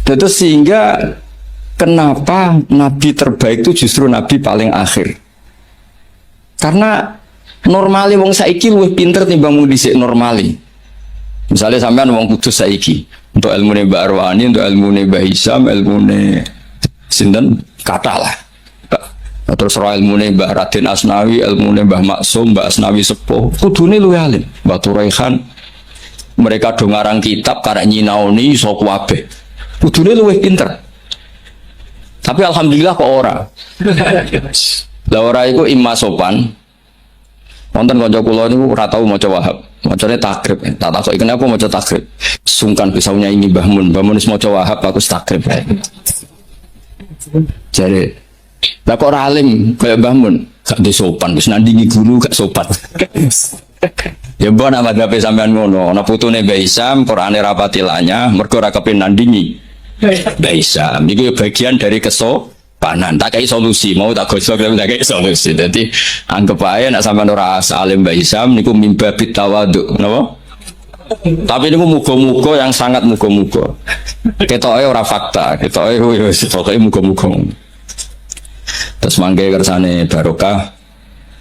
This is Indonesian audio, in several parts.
Itu sehingga kenapa nabi terbaik itu justru nabi paling akhir. Karena normali wong saiki luwih pinter timbang wong dhisik normali. Misalnya sampean wong kudus saiki, untuk ilmune Mbak Arwani, untuk ilmune Mbak Hisam, ilmune sinten kathah lah. Terus roh ilmune Mbah Raden Asnawi, ilmune Mbah Maksum, Mbah Asnawi Sepuh, kudune luwih alim. Mbah Turaihan, mereka do ngarang kitab karek nyinaoni iso kabeh. Kudune luwih pinter. Tapi alhamdulillah kok ora. Lah ora iku imma sopan. Wonten kanca kula niku ora tau maca Wahab. Macane takrib. Tak takoki kenapa maca takrib. Sungkan bisa nyanyi Mbah Mun. Mbah Mun wis maca Wahab aku takrib. Jare lah kok ora alim kaya Mbah Mun, gak sopan, wis nandingi guru gak sopan. Ya mbok nama dhape sampean ngono, ana putune Mbah Isam, Qur'ane rapati lanya, mergo ora kepen nandingi. Mbah Isam iki bagian dari kesopanan. Tak kei solusi, mau tak gosok tak kei solusi. Dadi anggap ae nek sampean ora alim Mbah Isam niku mimbabit tawadhu, napa? Tapi niku muga-muga yang sangat muga-muga. Ketoke ora fakta, ketoke wis pokoke muga-muga. Terus mangke kersane barokah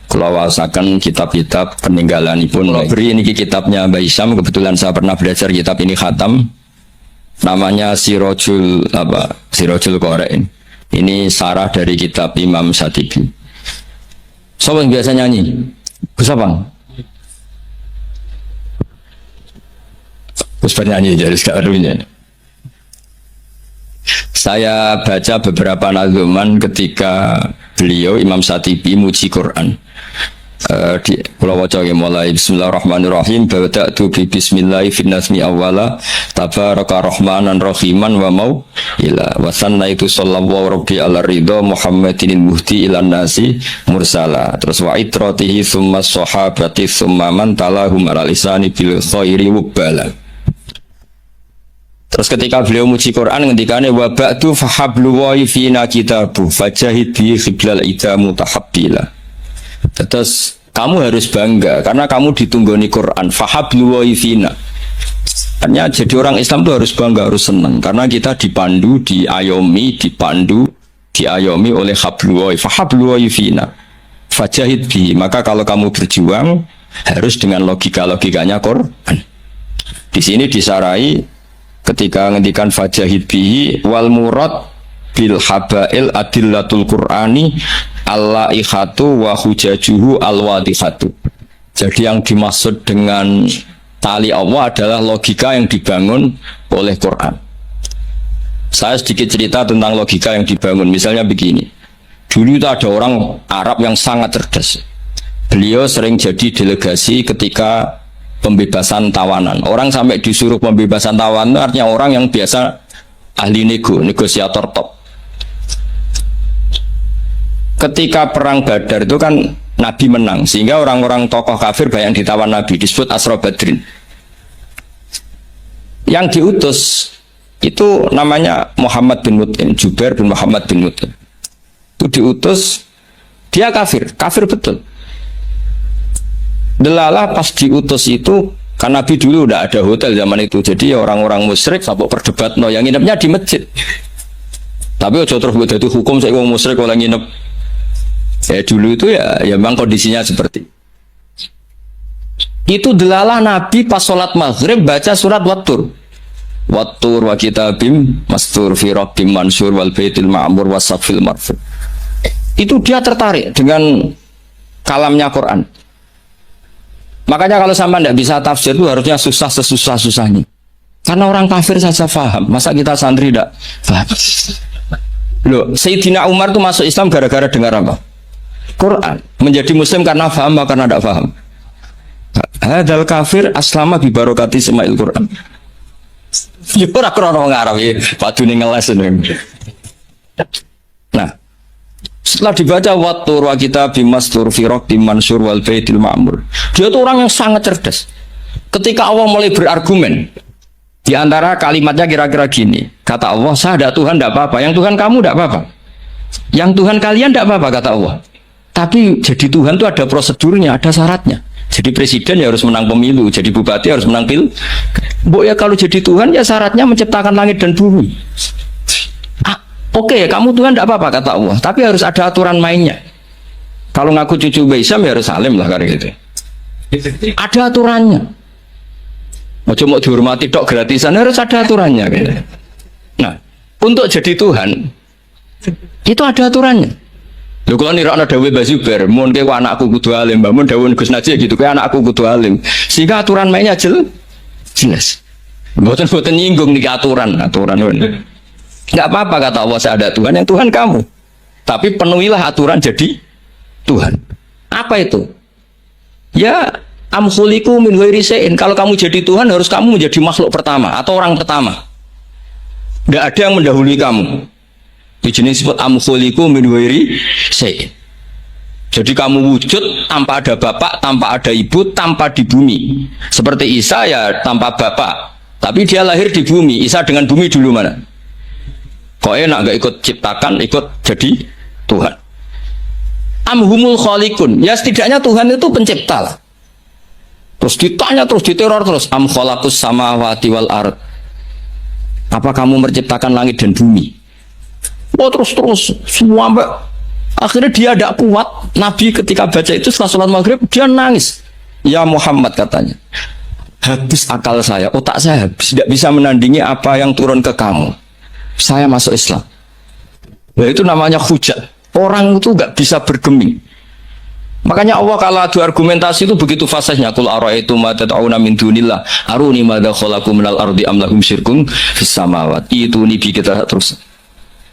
kula waosaken kitab-kitab peninggalanipun. Beri ini kitabnya Mbah Isam, kebetulan saya pernah belajar kitab ini khatam. Namanya Sirajul Qari'. Ini sarah dari kitab Imam Syatibi. Siapa yang biasa nyanyi? Gus Abang. Gus bernyanyi jadi sekarang. Saya baca beberapa nazuman ketika beliau Imam Syatibi muji Quran. Di Pulau Waca mulai Bismillahirrahmanirrahim. Bada'tu bi Bismillahi fin nazmi awwala tabaraka rahmanan rahiman wa mau ila wa sannaitu sallallahu rabbi ala ridha Muhammadinil muhdi ilan nasi mursala. Terus wa itratihi summa sahabati summa man talahum ala lisani bil khairi wubala. Terus ketika beliau muji Quran ngendikane wa ba'du fahablu wa fina kitabu fajahid bi khiblal ida mutahabbila. Terus kamu harus bangga karena kamu ditunggoni Quran. Fahablu wa fina. Artinya jadi orang Islam itu harus bangga, harus senang karena kita dipandu, diayomi, diayomi oleh hablu wa fahablu wa fina. Fajahid bi. Maka kalau kamu berjuang harus dengan logikanya Quran. Di sini disarai ketika ngendikan fajahid bihi wal murad bil habail adillatul qur'ani allaihatu wa hujajuhu alwadihatu. Jadi yang dimaksud dengan tali Allah adalah logika yang dibangun oleh Quran. Saya sedikit cerita tentang logika yang dibangun. Misalnya begini, dulu itu ada orang Arab yang sangat cerdas. Beliau sering jadi delegasi ketika pembebasan tawanan. Orang sampai disuruh pembebasan tawanan artinya orang yang biasa ahli negosiator top. Ketika perang Badar itu kan Nabi menang, sehingga orang-orang tokoh kafir banyak ditawan Nabi, disebut Asra Badrin. Yang diutus itu namanya Muhammad bin Mut'im, Jubair bin Muhammad bin Mut'im. Itu diutus, dia kafir betul. Delalah pas diutus itu, kan Nabi dulu udah ada hotel zaman itu, jadi orang-orang musyrik sampai berdebat yang nginepnya di masjid. Tapi ojo terus buat itu hukum saya ngomong musyrik kalau nginep. Ya dulu itu ya memang kondisinya seperti itu. Delalah Nabi pas sholat maghrib baca surat Wattur wa kitabim mastur fi rabbim mansur wal baitil ma'mur wasafil marfu. Itu dia tertarik dengan kalamnya Quran. Makanya kalau sama tidak bisa tafsir itu harusnya susah sesusah-susahnya. Karena orang kafir saja faham. Masa kita santri tidak faham? Loh, Sayyidina Umar itu masuk Islam gara-gara dengar apa? Quran. Menjadi Muslim karena faham atau karena tidak faham? Hadal kafir aslama bi barokati sema'il Quran. Ya ora krono ngarep ya, padune ngeles. Nah, setelah dibaca Wattur wa kitabim mastur fi rabbim mansur wal baitil ma'mur, dia itu orang yang sangat cerdas. Ketika Allah mulai berargumen, di antara kalimatnya kira-kira gini, kata Allah, saya ada Tuhan tidak apa-apa, yang Tuhan kamu tidak apa-apa, yang Tuhan kalian tidak apa-apa, kata Allah. Tapi jadi Tuhan itu ada prosedurnya, ada syaratnya. Jadi presiden ya harus menang pemilu, jadi bupati harus menang pil. Mbok ya kalau jadi Tuhan ya syaratnya menciptakan langit dan bumi. Oke, kamu Tuhan tidak apa-apa kata Allah, tapi harus ada aturan mainnya. Kalau ngaku cucu Baisam ya harus salim lah kayak gitu. Ada aturannya. Mau cuma dihormati tok gratisan harus ada aturannya. Gitu. Nah, untuk jadi Tuhan itu ada aturannya. Lho kalau nirakna dawuh Mbah Zubair, mun ke anakku kudu alim, mun dawuh Gus Najih gitu, ke anakku kudu alim. Sehingga aturan mainnya jelas. Mboten nyinggung niki aturan. Enggak apa-apa kata Allah, saya ada Tuhan, yang Tuhan kamu. Tapi penuhilah aturan jadi Tuhan. Apa itu? Ya, am khuliqu min ghairi syai'in. Kalau kamu jadi Tuhan harus kamu menjadi makhluk pertama atau orang pertama. Enggak ada yang mendahului kamu. Di jenis disebut am khuliqu min ghairi syai'in. Jadi kamu wujud tanpa ada bapak, tanpa ada ibu, tanpa di bumi. Seperti Isa ya tanpa bapak, tapi dia lahir di bumi. Isa dengan bumi dulu mana? Kok enak gak ikut ciptakan, ikut jadi Tuhan. Amhumul khaliqun. Ya setidaknya Tuhan itu pencipta lah. Terus ditanya terus diteror terus. Am khalaqus samawati wal ard. Apa kamu menciptakan langit dan bumi? Oh terus semua mbak. Akhirnya dia tidak kuat. Nabi ketika baca itu setelah sholat maghrib dia nangis. Ya Muhammad katanya, habis akal saya, otak saya habis, tidak bisa menandingi apa yang turun ke kamu. Saya masuk Islam. Nah, itu namanya hujat. Orang itu nggak bisa bergeming. Makanya Allah kalau adu argumentasi itu begitu fasihnya. Qul ara'aytum ma tad'una min dunillah aruni madza khalaqu minal ardi am lahum syirkun fis samawati. Itu nih kita terus.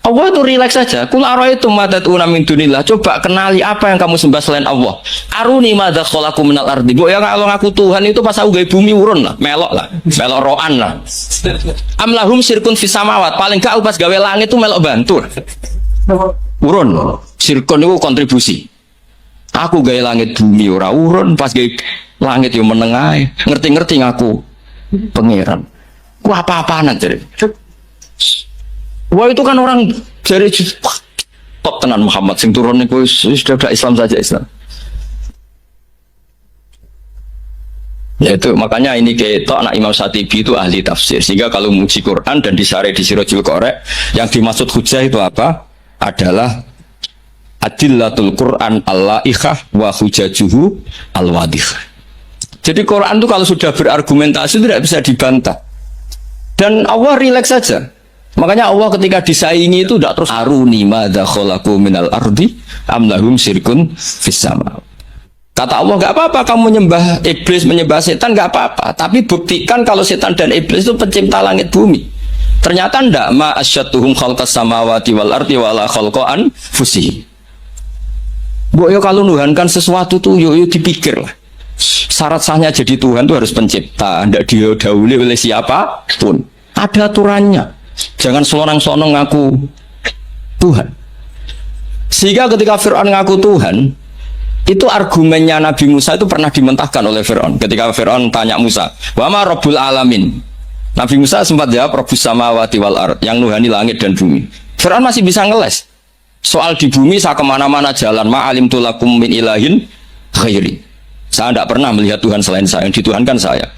Allah itu rileks saja. Qul ara'aytum ma tad'una min dunillah. Coba kenali apa yang kamu sembah selain Allah. Aruni madza khalaqu minal ardi. Mbok ya kalau ngaku Tuhan itu pas aku gawe bumi urun lah, melok roan lah. Am lahum syirkun fis samawat. Paling gak pas gawe langit itu melok bantu. Urun. Syirkun itu kontribusi. Aku gawe langit bumi ora urun, pas gawe langit yo menengae. Ngerti-ngerti ngaku pangeran. Ku apa-apaan jadi. Wah itu kan orang dari top tenan Muhammad sing turun niku sudah Islam saja Islam. Ya itu makanya ini ketok anak Imam Syatibi itu ahli tafsir. Sehingga kalau muji Quran dan disare di Sirajul Qorek, yang dimaksud hujah itu apa? Adalah adillatul Quran al-la'ikhah wa hujajuhu al-wadihah. Jadi Quran itu kalau sudah berargumentasi tidak bisa dibantah. Dan Allah rileks saja. Makanya Allah ketika disaingi itu tidak terus aruni madza khalaqu minal ardi am lahum syirkun fis sama. Kata Allah enggak apa-apa kamu menyembah iblis, menyembah setan enggak apa-apa, tapi buktikan kalau setan dan iblis itu pencipta langit bumi. Ternyata enggak, ma asyatuhum khalqas samawati wal ardi wala khalqan fusi. Bu yo kalau nuhankan sesuatu tuh yo dipikir lah. Syarat sahnya jadi Tuhan itu harus pencipta, enggak didahului oleh siapapun. Ada aturannya. Jangan selonang-selonong ngaku Tuhan. Sehingga ketika Fir'aun ngaku Tuhan, itu argumennya Nabi Musa itu pernah dimentahkan oleh Fir'aun. Ketika Fir'aun tanya Musa, wa ma rabbul alamin? Nabi Musa sempat jawab rabbus samawati wal ard, yang nuhani langit dan bumi. Fir'aun masih bisa ngeles. Soal di bumi saya kemana-mana jalan, ma'alim tulakum min ilahin khairi. Saya tidak pernah melihat Tuhan selain saya, yang dituhankan saya.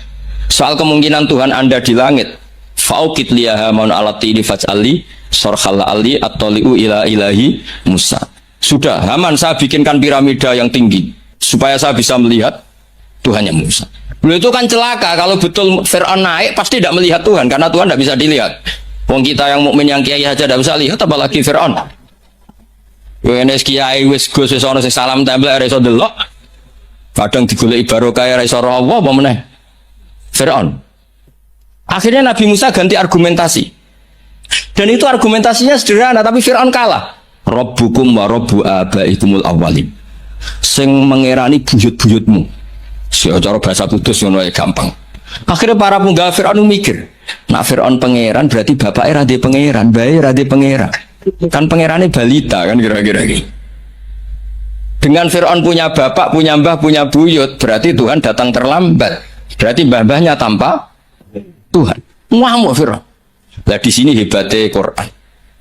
Soal kemungkinan Tuhan Anda di langit, fa'ukit liyaha maun alati faj'ali sorkhal ali at-toli'u ila ilahi Musa. Sudah, Haman saya bikinkan piramida yang tinggi supaya saya bisa melihat Tuhannya Musa. Lalu itu kan celaka kalau betul Fir'aun naik pasti tidak melihat Tuhan karena Tuhan tidak bisa dilihat. Wong kita yang mukmin yang kiai aja tidak bisa lihat apalagi Fir'aun. Wes kiai wis Gus wis ana sing salam tempel ora iso delok. Kadang digoleki barokah ora iso ora apa meneh. Fir'aun. Akhirnya Nabi Musa ganti argumentasi. Dan itu argumentasinya sederhana, tapi Fir'aun kalah. Rabbukum wa rabbu abaikumul awwalim. Sing mengerani buyut-buyutmu. Cara bahasa kudus ngono gampang. Akhirnya para punggawa Fir'aun mikir, nak Fir'aun pangeran berarti bapaknya rade pangeran, bayi rade pangeran. Kan pangerannya balita kan kira-kira gitu. Dengan Fir'aun punya bapak, punya mbah, punya buyut, berarti Tuhan datang terlambat. Berarti mbah-mbahnya tanpa Tuhan. Ngamuk Fir'aun. Nah di sini hebatnya Quran.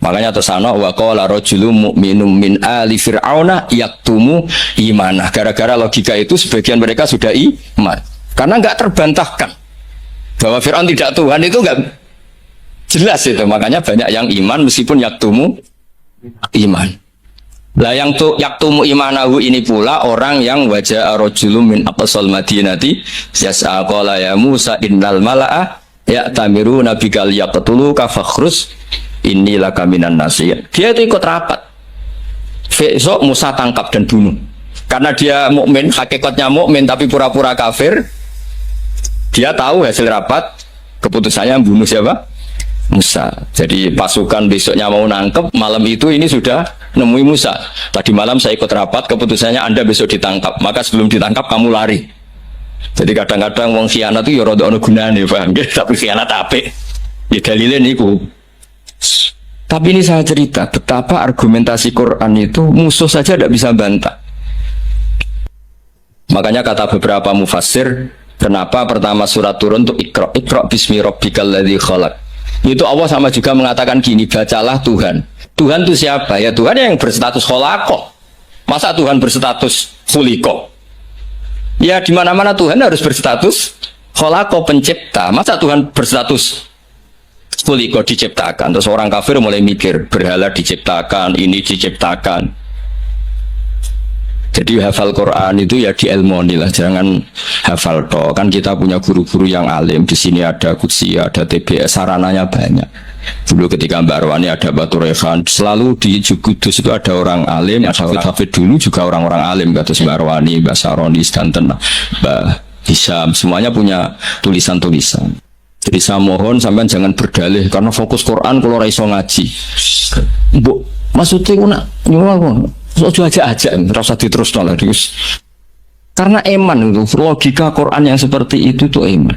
Makanya terus ana wa qala rajulun mu'minun min ali fir'auna yaktumu imanah. Gara-gara logika itu sebagian mereka sudah iman. Karena enggak terbantahkan bahwa Fir'aun tidak Tuhan, itu enggak jelas itu. Makanya banyak yang iman meskipun yaktumu iman. Lah yang tuh yaktumu imanahu ini pula orang yang wajah rajulun min aqsal madinati yas'a qala ya Musa innal mala'a ya'tamiruna bikal yaqtuluka fakhrus innilaka minan nasir. Dia itu ikut rapat. Besok Musa tangkap dan bunuh. Karena dia mukmin, hakikatnya mukmin tapi pura-pura kafir. Dia tahu hasil rapat, keputusannya bunuh siapa? Musa. Jadi pasukan besoknya mau nangkep, malam itu ini sudah nemui Musa. Tadi malam saya ikut rapat, keputusannya Anda besok ditangkap. Maka sebelum ditangkap kamu lari. Jadi kadang-kadang wong khianat itu ya rada ono gunane, paham nggih? Tapi khianat apik. Ya dalile niku. Tapi ini saya cerita betapa argumentasi Quran itu musuh saja tidak bisa bantah. Makanya kata beberapa mufassir, kenapa pertama surat turun untuk Iqra bismi rabbikal ladzi khalaq. Itu Allah sama juga mengatakan gini, bacalah Tuhan. Tuhan itu siapa? Ya Tuhan yang berstatus kholaqo. Masa Tuhan berstatus khuliqo? Ya di mana-mana Tuhan harus berstatus kholaqo, pencipta. Masa Tuhan berstatus khuliqo, diciptakan? Terus orang kafir mulai mikir, berhala diciptakan, ini diciptakan. Jadi hafal Quran itu ya diilmoni lah, jangan hafal toh. Kan kita punya guru-guru yang alim. Di sini ada Qudsi, ada TBS, sarananya banyak. Dulu ketika Mbak Arwani ada Batu Rehan, selalu di Kudus itu ada orang alim. Hafid dulu juga orang-orang alim, kata Mbak Arwani, Mbak Saroni, Stanten, Mbak Hisham, semuanya punya tulisan-tulisan. Jadi saya mohon sampean jangan berdalih karena fokus Quran kalau raiso ngaji. Bu, maksudnya aku nak nyuwun ojo aja rasa diterus nolak. Karena iman itu logika Quran yang seperti itu tuh iman.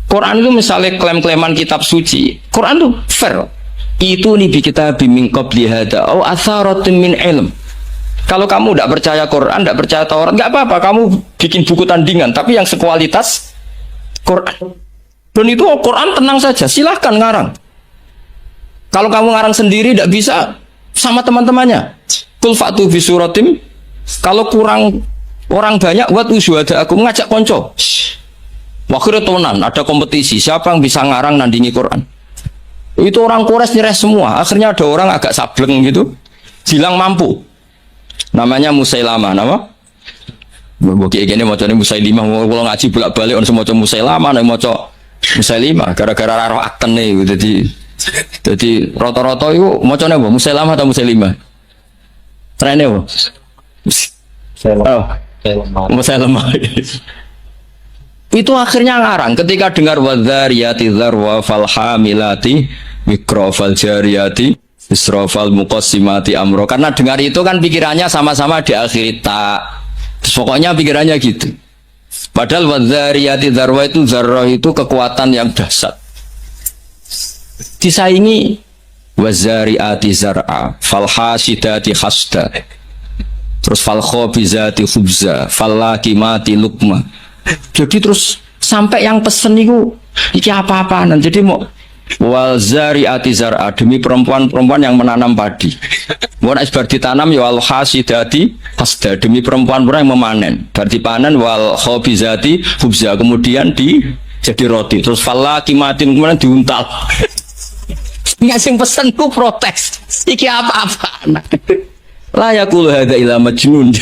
Quran itu misalnya klaim-klaiman kitab suci, Quran itu fair. Itu nih kita bimbing qabli hada au atharatin min ilm. Kalau kamu tidak percaya Quran, tidak percaya Taurat, nggak apa-apa, kamu bikin buku tandingan, tapi yang sekualitas Quran. Dan itu Quran tenang saja, silahkan ngarang. Kalau kamu ngarang sendiri tidak bisa, sama teman-temannya. Kul fa'tu bi suratim. Kalau kurang orang banyak, buat usyuhada aku ngajak konco. Wakhir tonan, ada kompetisi siapa yang bisa ngarang nandingi Quran. Itu orang Quraisy nyerah semua. Akhirnya ada orang agak sableng gitu, bilang mampu. Namanya Musailamah, nama? Bagi gini macamnya Musailimah. Kalau ngaji bolak-balik orang semua Musailamah, nih macam Musailimah. Gara-gara raro akten nih, jadi rata-rata itu macamnya apa? Musailamah atau Musailimah? Trennya apa? Musailamah. Itu akhirnya ngarang ketika dengar wadzariyati dzarwa fal hamilati mikro fal jariyati isrofal muqassimati amro. Karena dengar itu kan pikirannya sama-sama diakhiri tak. Pokoknya pikirannya gitu. Padahal wadzariyati dzarwa itu zarrah itu kekuatan yang dahsyat. Disaingi wazariati zar'a fal hasidati hasda, terus fal khobizati khubza fal lakimati lukma. Jadi terus sampai yang pesen itu iki apa-apaan. Jadi mau wal zariati zar'a, demi perempuan-perempuan yang menanam padi. Bukan isbar ditanam ya wal hasidati hasda, demi perempuan-perempuan yang memanen. Berarti panen wal khobizati khubza, kemudian jadi roti. Terus fal lakimatin kemudian diuntal. Ngasih pesanku protes, iki apa-apa layakul hadza ila majnun.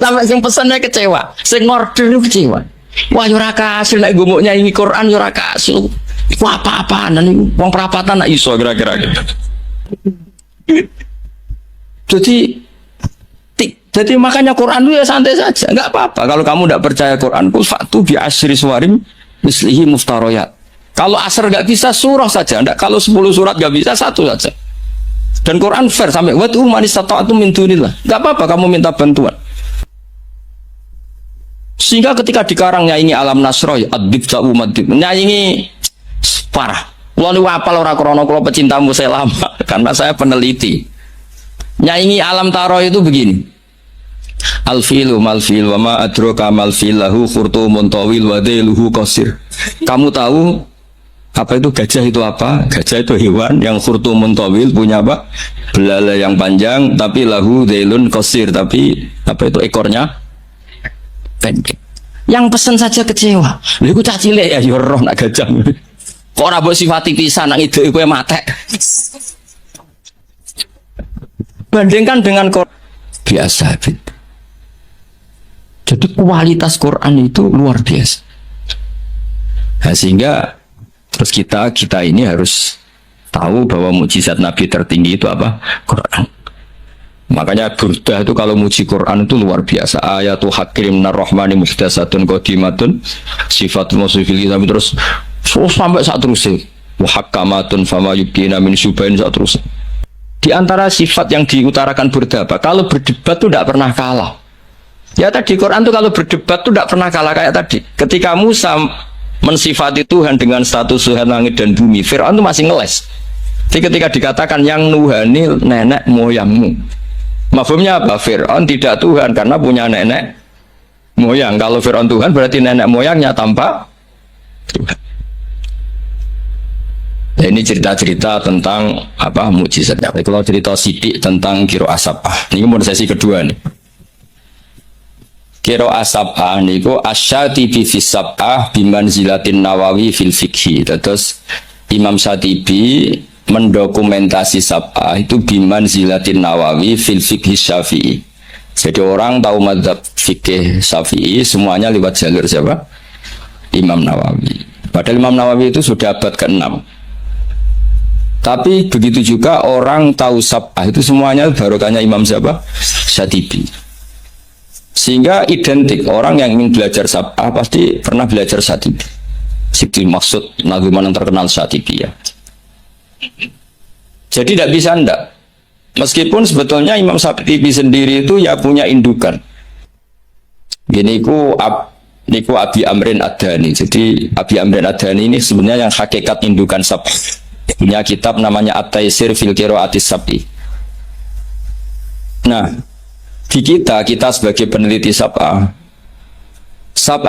Sampai sing pesannya kecewa, sing order kecewa. Wah yo ora kasil nek gumuknya ini Quran yo ora kasil. Iku apa-apaan niku wong perapatan nak iso kira-kira gitu. Jadi makanya Quran itu ya santai saja, enggak apa-apa. Kalau kamu tidak percaya Quran, kul fa'tu bi asyri suwarim mislihi muftariyat. Kalau asar nggak bisa surah saja, enggak. Kalau 10 surat nggak bisa, 1 saja. Dan Quran fair sampai wa tu man istata'tu min dunillah. Enggak apa-apa kamu minta bantuan. Sehingga ketika dikarang nyanyi alam nasroy ad-dibta umadib, nyanyi parah. Lalu apal ora krana kula pecinta Musailamah karena saya peneliti. Nyanyi alam taro itu begini. Al-filu mal-fil wa ma adraka mal-fil lahu khurtumun tawil wa dailuhu qasir. Kamu tahu Apa itu gajah itu apa? Gajah itu hewan yang khurtumun tawil, punya apa? Belalai yang panjang, tapi lahu dailun qasir, tapi apa itu ekornya pendek. Yang pesen saja kecewa. Lha iku cah cilik ya roh nak gajah. Kok ora mbok sifati pisan nak ide kowe matek. Bandingkan dengan biasa. Jadi kualitas Quran itu luar biasa. Nah, sehingga terus kita ini harus tahu bahwa mukjizat Nabi tertinggi itu apa? Quran. Makanya Burdah itu kalau muji Quran itu luar biasa. Ayatul hakim narrahmani muhtasatun qadimatun sifatul musifil kitab terus sampai saat terus wahakamatun fama yubkina min syubain saat terus. Di antara sifat yang diutarakan Burdah apa? Kalau berdebat itu tidak pernah kalah. Ya tadi Quran itu kalau berdebat itu tidak pernah kalah kayak tadi. Ketika Musa mensifati Tuhan dengan status Tuhan langit dan bumi, Fir'aun itu masih ngeles. Jadi ketika dikatakan yang nuhani nenek moyangmu, mafhumnya apa? Fir'aun tidak Tuhan karena punya nenek moyang. Kalau Fir'aun Tuhan berarti nenek moyangnya tanpa Tuhan. Nah, ini cerita-cerita tentang apa mukjizatnya. Kalau cerita sidik tentang Qiraah Sab'ah. Ini mau sesi kedua nih. Qiraah Sab'ah niku asyatibi fi Sab'ah bimanzilatin Nawawi fil fikhi. Terus Imam Syatibi mendokumentasi Sab'ah itu bimanzilatin Nawawi fil fikhi Syafi'i. Jadi orang tahu mazhab fikih Syafi'i semuanya lewat jalur siapa? Imam Nawawi. Padahal Imam Nawawi itu sudah abad ke-6. Tapi begitu juga orang tahu Sab'ah itu semuanya barokahnya Imam siapa? Syatibi. Sehingga identik orang yang ingin belajar Sab'ah pasti pernah belajar Syatibi. Itu maksud nazuman yang terkenal Syatibi ya. Jadi tidak bisa ndak. Meskipun sebetulnya Imam Syatibi sendiri itu ya punya indukan. Gini niku Abi Amrin Ad-Dhani. Jadi Abi Amrin Ad-Dhani ini sebenarnya yang hakikat indukan Sab'ah. Punya kitab namanya At-Taisir fil Qiraatis Sab'i. Nah, di kita sebagai peneliti Sab'ah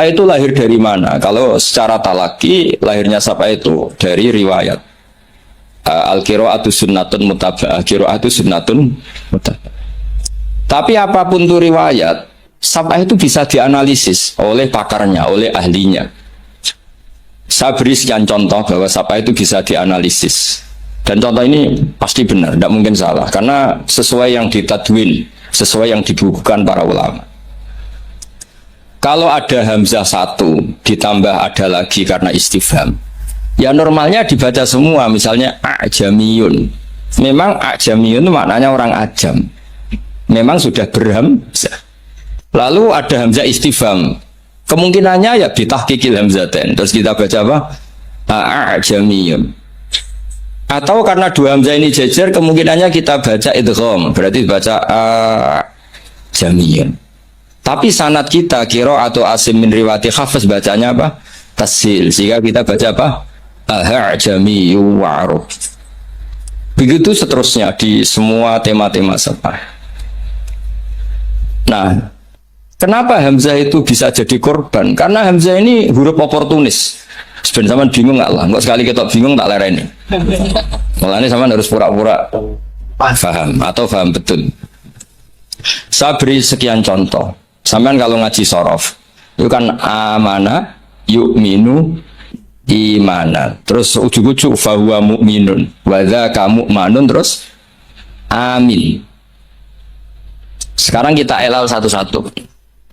itu lahir dari mana? Kalau secara talaki lahirnya Sab'ah itu dari riwayat Al-Qiraatu sunnatun mutaba'ah, Qiraatu sunnatun mutaba'ah. Tapi apapun itu riwayat, Sab'ah itu bisa dianalisis oleh pakarnya, oleh ahlinya. Saya beri sekian contoh bahwa Sab'ah itu bisa dianalisis. Dan contoh ini pasti benar, tidak mungkin salah. Karena sesuai yang ditadwin, sesuai yang dibukukan para ulama. Kalau ada hamzah satu, ditambah ada lagi karena istifham, ya normalnya dibaca semua, misalnya a'jamiyun. Memang a'jamiyun maknanya orang ajam. Memang sudah berhamzah. Lalu ada hamzah istifham. Kemungkinannya ya bitahqiqil hamzatain. Terus kita baca apa? A'jamiyun. Atau karena dua hamzah ini jejer, kemungkinannya kita baca idgham. Berarti baca a'jamiyun. Tapi sanad kita Qiraah atau Asim min riwayati Hafs bacanya apa? Tasil. Sehingga kita baca apa? A'jamiyyu wa'ruf. Begitu seterusnya di semua tema-tema Sab'ah. Nah, kenapa Hamzah itu bisa jadi korban? Karena Hamzah ini huruf oportunis. Sebenarnya sama bingung nggak lah? Nggak sekali kita bingung tak lereni. Mulanya sama harus pura-pura paham atau paham betul. Saya beri sekian contoh. Sampean kalau ngaji sorof, itu kan amana, yu'minu, imana. Terus ujuk-ujuk fahuwa mu'minun, wadha kamu manun, terus amin. Sekarang kita elal satu-satu.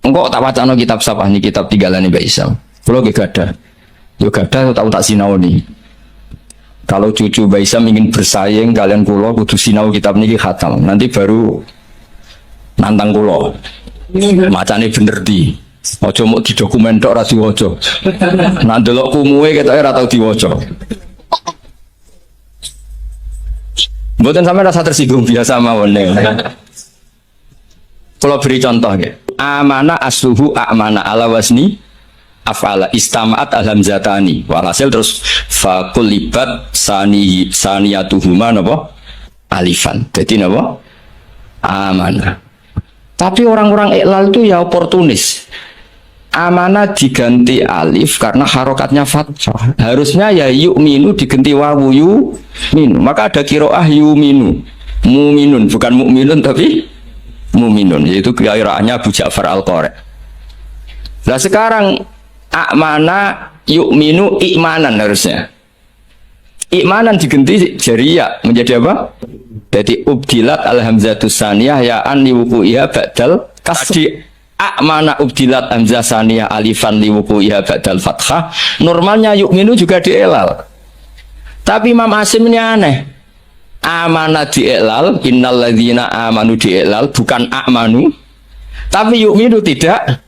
Engkau tak wacana kitab Sab'ah ini, kitab tinggalan Mbak Isam. Kalau gak ada, yo gada tahu tak sinau nih. Kalau cucu Mbak Isam ingin bersaing, kalian kulo kudu sinau kitab ini khatam. Nanti baru nantang kulo. Macane bener di. Ojo mau di dokumen tok ora diwaca. Nak ndelok kumuwe ketoke ora tau diwaca. Mboten sampe rasa tersinggung biasa mawon. Kalau beri contoh ya. Amana asluhu amana ala wasni af'ala istama'at alhamzatani. Walhasil terus fakulibat saniyatuhuma napa? Alifan. Jadi napa? Amana. Tapi orang-orang iklal itu ya oportunis. Amana diganti alif karena harokatnya fathah. Harusnya ya yu'minu diganti wawu yu'minu. Maka ada kiroah yu'minu. Mu'minun, bukan mu'minun tapi mu'minun. Yaitu kiraannya Abu Ja'far Al-Qari. Nah sekarang amana yu'minu i'manan harusnya. I'manan diganti jariyah menjadi apa? Jadi ubdilat al-hamzatus saniyah ya'an liwuku'iha ba'dal kasri. Mana ubdilat hamzah saniyah alifan liwuku'iha ba'dal fathah. Normalnya yu'minu juga dielal. Tapi Imam Asim ini aneh. Amana dielal, innal ladzina amanu dielal, bukan amanu. Tapi yu'minu tidak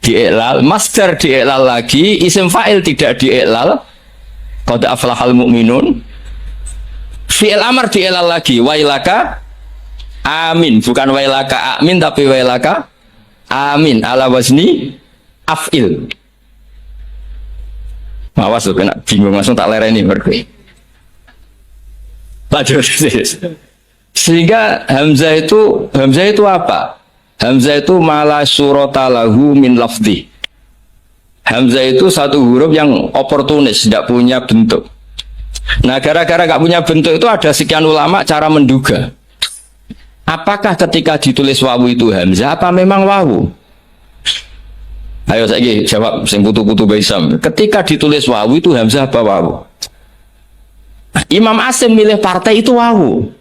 dielal. Masdar dielal lagi, isim fa'il tidak dielal. Qad aflahal mu'minun. Fi'il amar dielal lagi, wailaka amin, bukan wailaka amin tapi wailaka amin ala wazni af'il. Awas kena bingung langsung tak lereni berarti. Lanjut. Sehingga hamzah itu apa? Hamzah itu mala surata lahu min lafzi. Hamzah itu satu huruf yang oportunis, tidak punya bentuk. Nah, gara-gara gak punya bentuk itu ada sekian ulama cara menduga. Apakah ketika ditulis wawu itu hamzah apa memang wawu? Ayo saya jawab sing putu-putu Baisam. Ketika ditulis wawu itu hamzah apa wawu? Imam Asim milih partai itu wawu.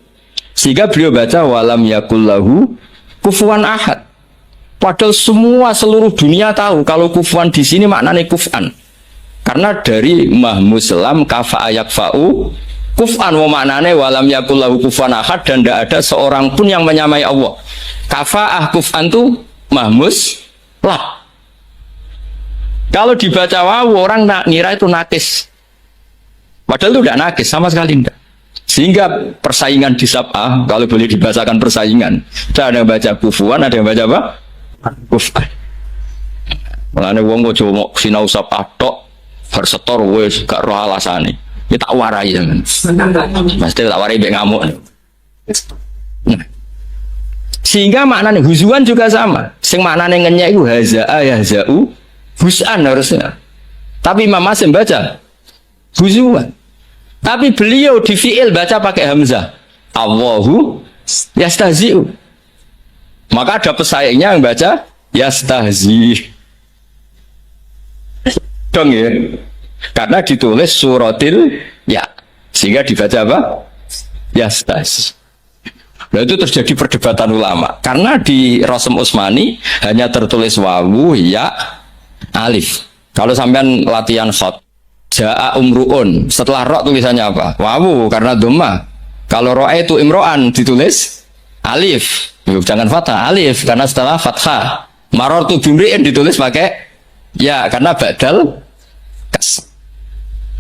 Sehingga beliau baca walam yakullahu kufuwan ahad. Padahal seluruh dunia tahu kalau kufuwan di sini maknanya kufan. Karena dari mahmuslam kafa yakfa'u kuf'an wa maknane walam yakullahu kuf'an ahad, dan tidak ada seorang pun yang menyamai Allah. Kafa'ah kuf'an itu mahmus lah. Kalau dibaca wawu orang ngira itu nakis. Padahal itu tidak nakis sama sekali tidak. Sehingga persaingan di sab'ah, kalau boleh dibacakan persaingan, ada yang baca kufuan, ada yang baca apa? Kuf'an. Makanya wong kok cuma sinau sab'ah tok bersetor wis gak roh alasane. Ya tak warai kan. Pasti tak warai mbek ngamuk. Nah. Sehingga maknanya huzuan juga sama. Sing maknanya ngenyek iku hazaa yahzau huzan harusnya. Tapi Imam Asim baca huzuan. Tapi beliau di fi'il baca pakai hamzah. Allahu yastahzi'u. Maka ada pesaingnya yang baca yastahzi. Dong ya. Karena ditulis suratil ya, sehingga dibaca apa? Yastas. Nah itu terjadi perdebatan ulama. Karena di Rasm Utsmani hanya tertulis wawu ya alif. Kalau sampean latihan khot, jaa umruun, setelah ro tulisannya apa? Wawu karena dhamma. Kalau ro'a itu imro'an ditulis alif. Jangan fathah, alif karena setelah fathah. Marartu bimri'in ditulis pakai ya karena badal kas.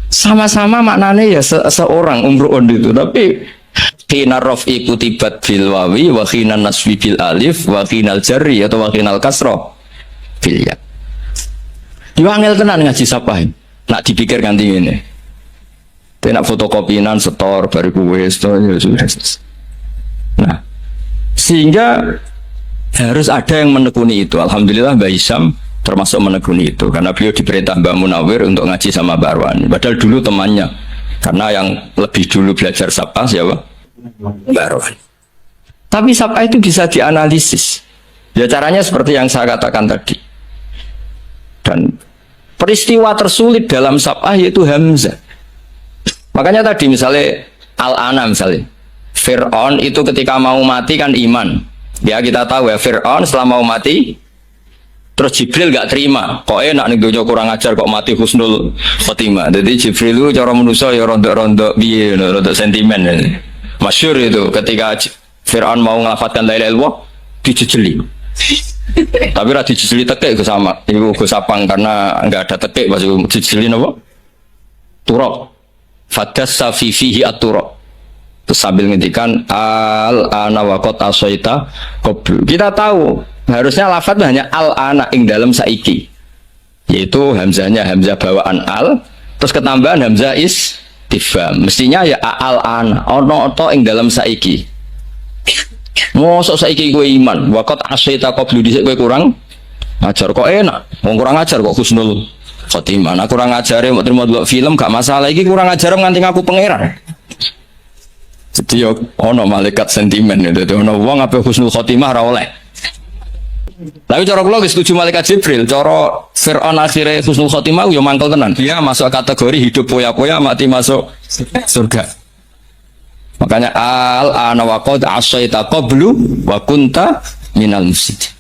Sama-sama maknanya ya seorang umru'un itu, tapi khina raf'i kutibat bil wawi wa khina nasbi bil alif wa khinal jarri atau wa khinal kasra bil ya. Yo angel tenan ngaji sapain. Nak dipikir ganti ngene. Tenak fotokopinan setor bari kuwe setor ya sudah. Nah, sehingga harus ada yang menekuni itu. Alhamdulillah Mbak Isam termasuk menekuni itu, karena beliau diperintah Mbak Munawir untuk ngaji sama Mbak Arwani. Padahal dulu temannya, karena yang lebih dulu belajar Sab'ah siapa? Mbak Arwani. Tapi Sab'ah itu bisa dianalisis. Ya caranya seperti yang saya katakan tadi. Dan peristiwa tersulit dalam Sab'ah yaitu hamzah. Makanya tadi misalnya Al-Ana misalnya, Fir'aun itu ketika mau mati kan iman. Ya kita tahu ya, Fir'aun setelah mau mati, terus Jibril gak terima, kok enak nih dunia kurang ajar kok mati husnul khotimah. Jadi Jibril itu cara manusia ya rontok-rontok biye, rontok sentimen. Masyhur itu ketika Fir'aun mau ngelafatkan la ilaha illallah dijejeli. Tapi ra dijejeli tekek sama, iku Gus Sapang karena enggak ada tekek pas dijejeli napa? Turab. Fadassa fi fihi at-turab. Terus sambil ngendikan al-ana wa qad asaita qablu. Kita tahu harusnya lafadz hanya al-ana ing dalam saiki, yaitu hamzahnya hamzah bawaan al, terus ketambahan hamzah istifham. Mestinya ya al-ana ono to ing dalam saiki. Mosok saiki kowe iman, waqat asaita qablu dhisik kowe kurang Ngajar kok enak, wong kurang ajar kok husnul khotimah. Nah kurang ajare mau terima delok film gak masalah, iki kurang ajar nganti ngaku pangeran. Jadi yo ono malaikat sentimen itu, ono wong ape husnul khotimah ra oleh. Tapi cara kula wis setuju malaikat Jibril, cara Fir'aun akhirnya husnul khotimah yo mangkel tenan. Dia masuk kategori hidup poya-poya mati masuk surga. Makanya al ana wa qad asaita qablu wa kunta minal mufsidin.